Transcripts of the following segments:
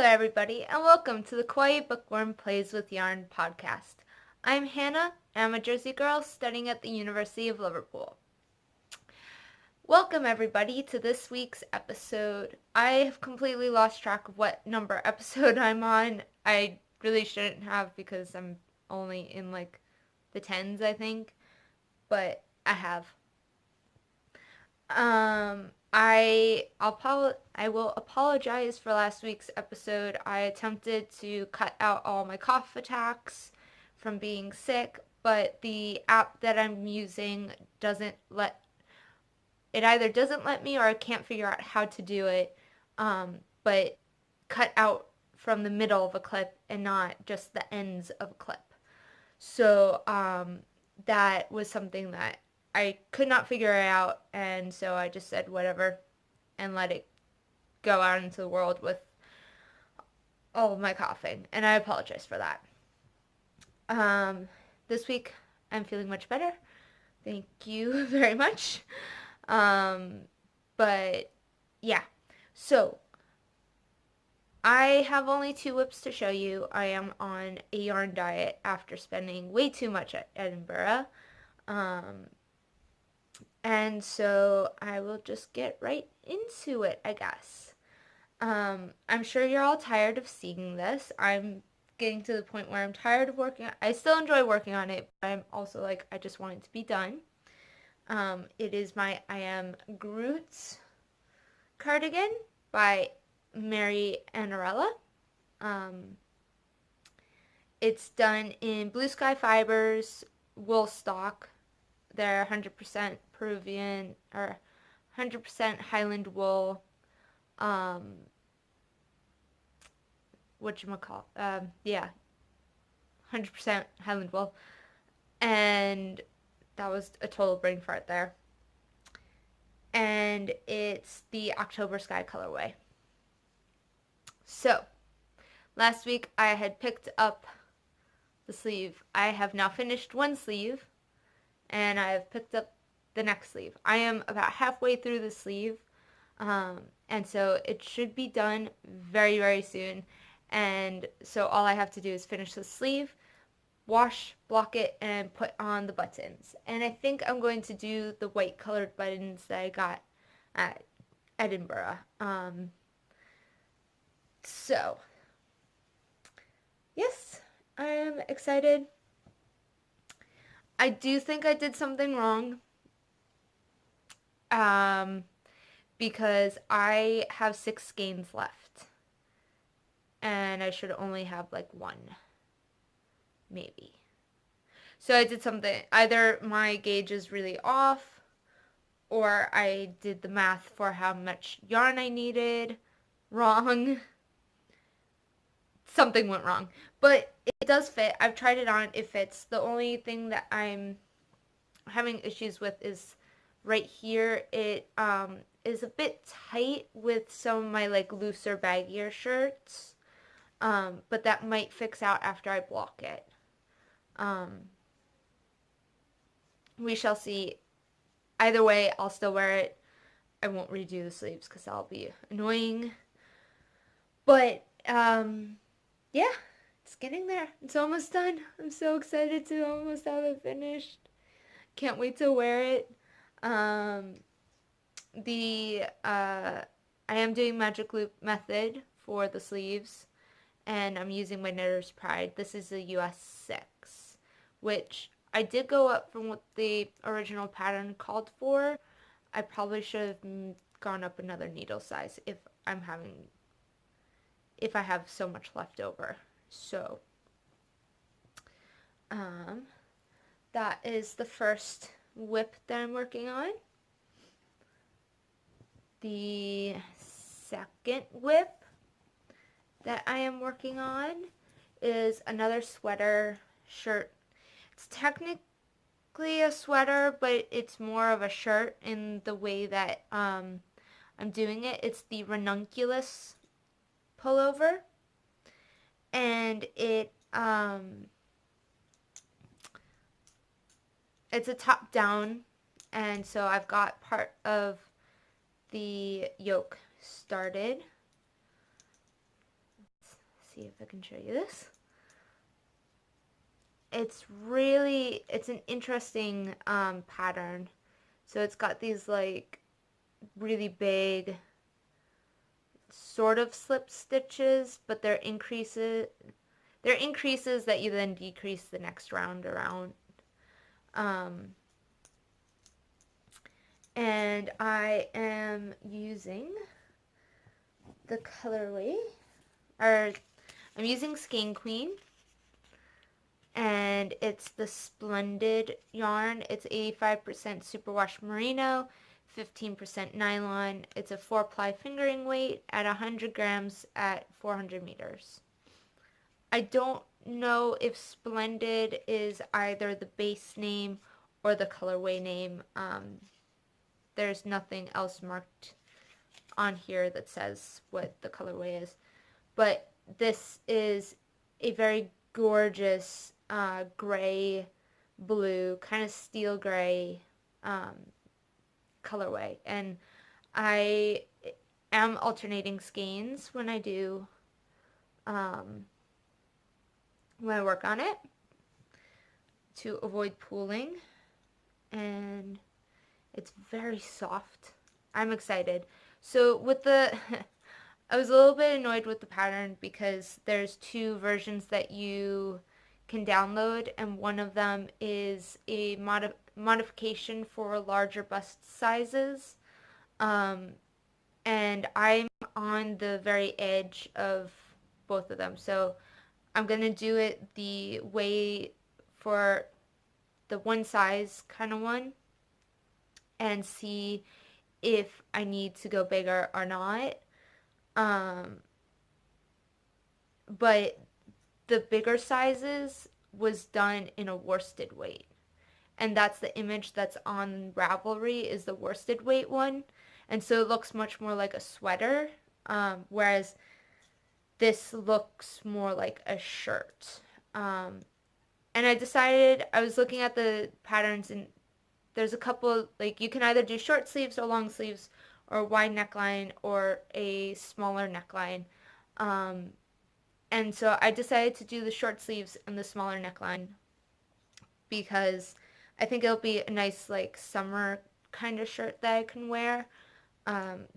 everybody, and welcome to the Kawaii Bookworm Plays with Yarn podcast. I'm Hannah, and I'm a Jersey girl studying at the University of Liverpool. Welcome, everybody, to this week's episode. I have completely lost track of what number episode I'm on. I really shouldn't have because I'm only in the tens, I think, but I have. I will apologize for last week's episode. I attempted to cut out all my cough attacks from being sick, but the app that I'm using either doesn't let me or I can't figure out how to do it, but cut out from the middle of a clip and not just the ends of a clip. So, that was something that I could not figure it out, and so I just said whatever and let it go out into the world with all of my coughing, and I apologize for that. This week I'm feeling much better. Thank you very much. But yeah, so I have only 2 whips to show you. I am on a yarn diet after spending way too much at Edinburgh. And so I will just get right into it, I guess. I'm sure you're all tired of seeing this. I'm getting to the point where I'm tired of I still enjoy working on it, but I'm also I just want it to be done. It is my I Am Groot cardigan by Mary Annarella. It's done in Blue Sky Fibers, wool stock. They're 100% Peruvian or 100% Highland wool. Yeah, 100% Highland wool. And that was a total brain fart there. And it's the October Sky colorway. So, last week I had picked up the sleeve. I have now finished one sleeve, and I have picked up the next sleeve. I am about halfway through the sleeve, and so it should be done very, very soon. And so all I have to do is finish the sleeve, wash, block it, and put on the buttons. And I think I'm going to do the white colored buttons that I got at Edinburgh. So, yes, I am excited. I do think I did something wrong. Because I have 6 skeins left. And I should only have 1, maybe. So I did something, either my gauge is really off, or I did the math for how much yarn I needed wrong. Something went wrong. But it does fit. I've tried it on. It fits. The only thing that I'm having issues with is right here. It is a bit tight with some of my looser, baggier shirts. But that might fix out after I block it. We shall see. Either way, I'll still wear it. I won't redo the sleeves because that'll be annoying. But, yeah, it's getting there. It's almost done. I'm so excited to almost have it finished. Can't wait to wear it. I am doing Magic Loop method for the sleeves, and I'm using my Knitter's Pride. This is a US 6, which I did go up from what the original pattern called for. I probably should have gone up another needle size if I have so much left over. So, that is the first whip that I'm working on. The second whip that I am working on is another sweater shirt. It's technically a sweater, but it's more of a shirt in the way that I'm doing it. It's the Ranunculus pullover, and it's a top down, and so I've got part of the yoke started. see if I can show you this. It's an interesting pattern. So it's got these like really big sort of slip stitches, but they're increases that you then decrease the next round around. And I am using the colorway, or I'm using Skein Queen, and it's the Splendid yarn. It's 85% superwash merino, 15% nylon. It's a 4-ply fingering weight at 100 grams at 400 meters. I don't know if Splendid is either the base name or the colorway name. There's nothing else marked on here that says what the colorway is. But this is a very gorgeous gray, blue, kind of steel gray colorway. And I am alternating skeins when I do, when I work on it to avoid pooling. And it's very soft. I'm excited. So with the, I was a little bit annoyed with the pattern because there's 2 versions that you can download, and one of them is a modification for larger bust sizes. And I'm on the very edge of both of them. So I'm going to do it the way for the one size kind of one and see if I need to go bigger or not. But the bigger sizes was done in a worsted weight. And that's the image that's on Ravelry, is the worsted weight one. And so it looks much more like a sweater, whereas this looks more like a shirt. And I decided, I was looking at the patterns, and there's a couple, like you can either do short sleeves or long sleeves, or wide neckline or a smaller neckline. And so I decided to do the short sleeves and the smaller neckline because I think it'll be a nice like summer kind of shirt that I can wear.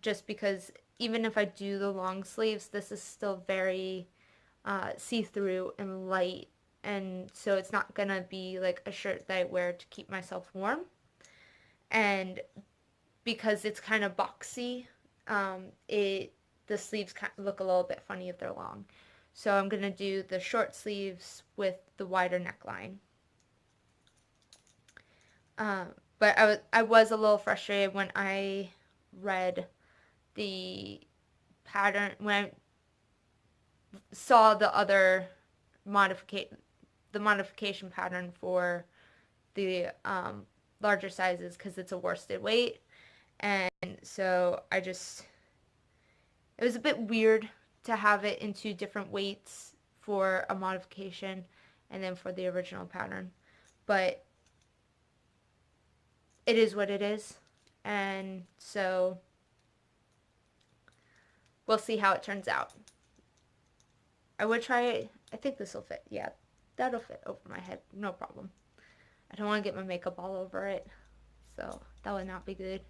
Just because even if I do the long sleeves, this is still very see-through and light, and so it's not gonna be like a shirt that I wear to keep myself warm. And because it's kind of boxy, the sleeves kind of look a little bit funny if they're long. So I'm gonna do the short sleeves with the wider neckline. But I was a little frustrated when I read the pattern, when I saw the other modification pattern for the larger sizes, because it's a worsted weight. And so it was a bit weird to have it in 2 different weights for a modification and then for the original pattern. But it is what it is. And so we'll see how it turns out. I would try it. I think this will fit. Yeah, that'll fit over my head. No problem. I don't want to get my makeup all over it. So that would not be good.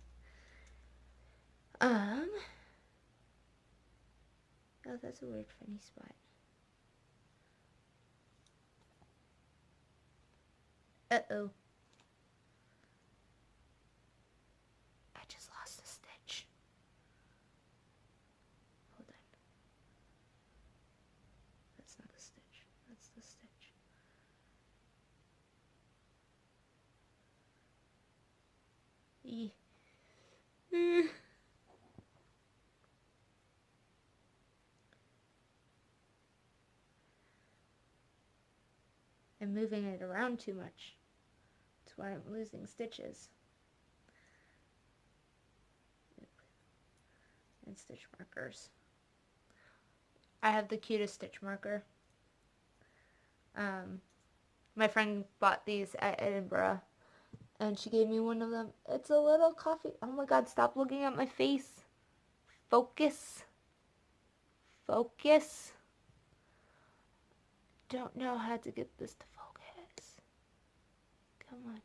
Oh, that's a weird funny spot. Uh-oh. I just lost a stitch. Hold on. That's not the stitch. That's the stitch. I'm moving it around too much. That's why I'm losing stitches. And stitch markers. I have the cutest stitch marker. My friend bought these at Edinburgh, and she gave me one of them. It's a little coffee. Oh my god, stop looking at my face. Focus. Focus. don't know how to get this to focus. Come on.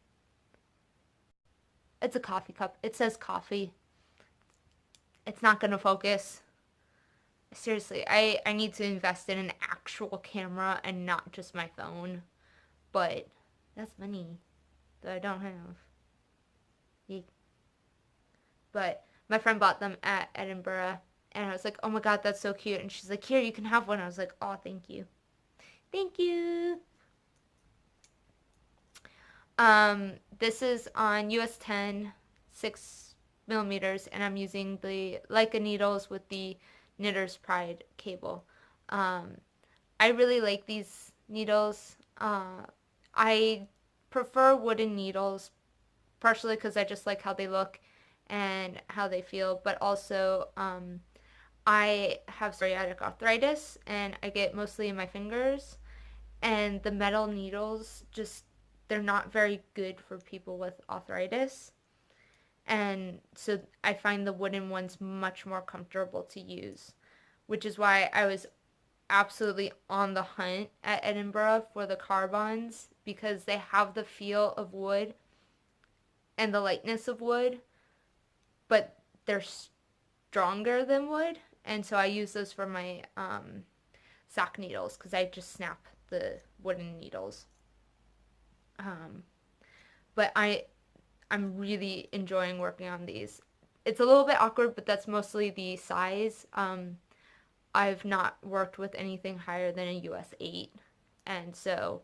It's a coffee cup. It says coffee. It's not gonna focus. Seriously, I need to invest in an actual camera and not just my phone. But that's money that I don't have. Yeah. But my friend bought them at Edinburgh, and I was like, oh my god, that's so cute. And she's like, here, you can have one. I was like, oh, thank you. Thank you. This is on US 10, 6 millimeters, and I'm using the Leica needles with the Knitter's Pride cable. I really like these needles. I prefer wooden needles, partially because I just like how they look and how they feel, but also I have psoriatic arthritis and I get mostly in my fingers, and the metal needles just, they're not very good for people with arthritis. And so I find the wooden ones much more comfortable to use, which is why I was absolutely on the hunt at Edinburgh for the Carbons, because they have the feel of wood and the lightness of wood, but they're stronger than wood. And so I use those for my sock needles because I just snap the wooden needles. But I'm really enjoying working on these. It's a little bit awkward, but that's mostly the size. I've not worked with anything higher than a US 8, and so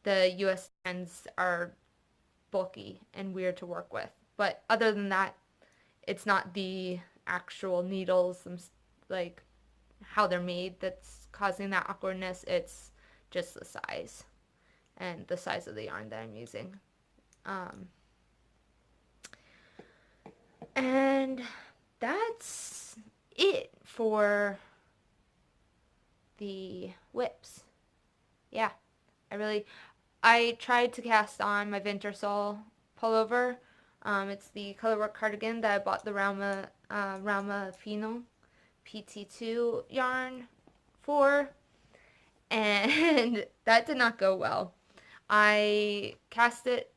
the US 10s are bulky and weird to work with. But other than that, it's not the actual needles, like how they're made, that's causing that awkwardness. It's just the size and the size of the yarn that I'm using. And that's it for the whips. Yeah, I tried to cast on my Wintersol pullover. It's the colorwork cardigan that I bought the Rauma Fino PT2 yarn for, and that did not go well. I cast it.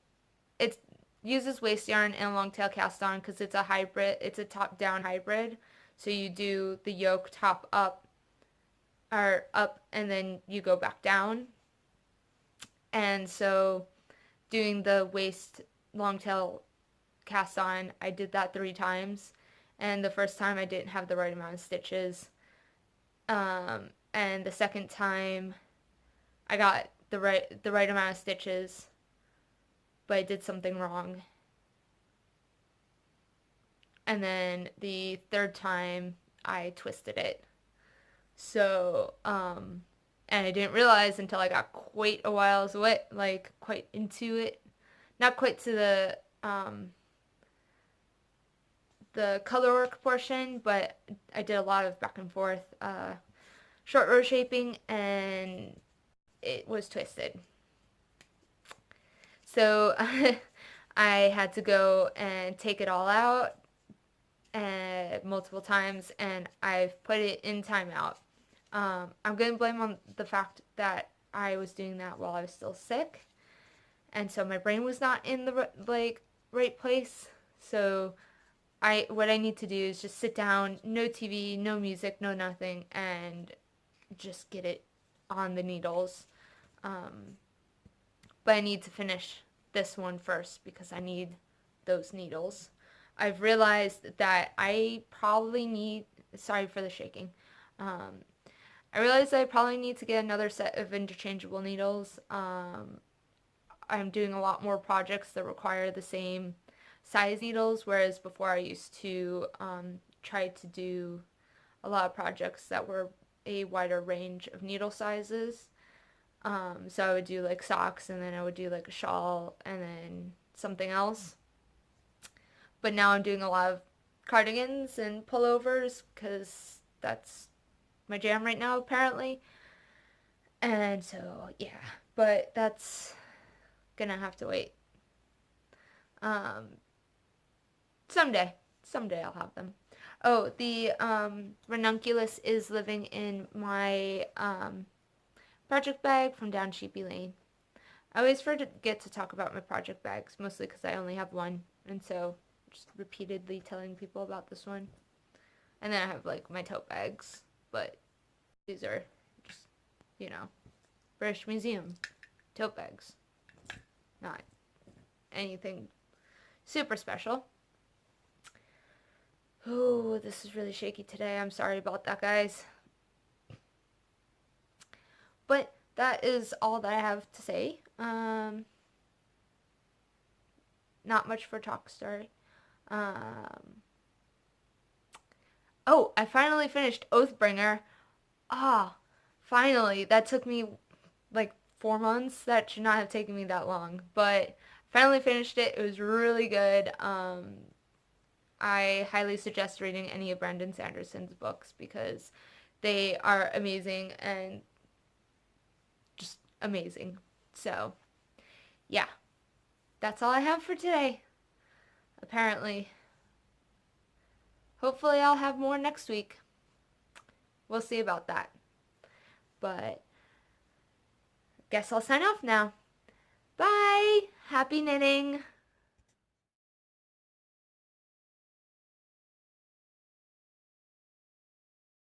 It uses waste yarn and a long tail cast on because it's a hybrid. It's a top down hybrid. So you do the yoke top up, or up, and then you go back down. And so doing the waist long tail cast on, I did that 3 times. And the first time I didn't have the right amount of stitches. And the second time I got the right amount of stitches, but I did something wrong. And then the third time I twisted it. So, and I didn't realize until I got quite a while's away, like quite into it. Not quite to the colorwork portion, but I did a lot of back and forth short row shaping, and it was twisted. So I had to go and take it all out multiple times, and I've put it in timeout. I'm going to blame on the fact that I was doing that while I was still sick, and so my brain was not in the right place. So what I need to do is just sit down, no TV, no music, no nothing, and just get it on the needles. But I need to finish this one first because I need those needles. I've realized that I probably need, sorry for the shaking, I realized I probably need to get another set of interchangeable needles. I'm doing a lot more projects that require the same size needles, whereas before I used to try to do a lot of projects that were a wider range of needle sizes. So I would do like socks, and then I would do like a shawl, and then something else. But now I'm doing a lot of cardigans and pullovers because that's my jam right now, apparently. And so, yeah, but that's gonna have to wait. Someday I'll have them. Oh, the ranunculus is living in my project bag from down Sheepy Lane. I always forget to talk about my project bags, mostly because I only have one, and so just repeatedly telling people about this one. And then I have like my tote bags, but these are just, you know, British Museum tote bags. Not anything super special. Oh, this is really shaky today. I'm sorry about that, guys. But that is all that I have to say. Not much for Talk Story. Oh, I finally finished Oathbringer. Ah, finally. That took me like 4 months. That should not have taken me that long. But finally finished it. It was really good. I highly suggest reading any of Brandon Sanderson's books because they are amazing and just amazing. So, yeah. That's all I have for today. Apparently. Hopefully I'll have more next week. We'll see about that. But guess I'll sign off now. Bye. Happy knitting.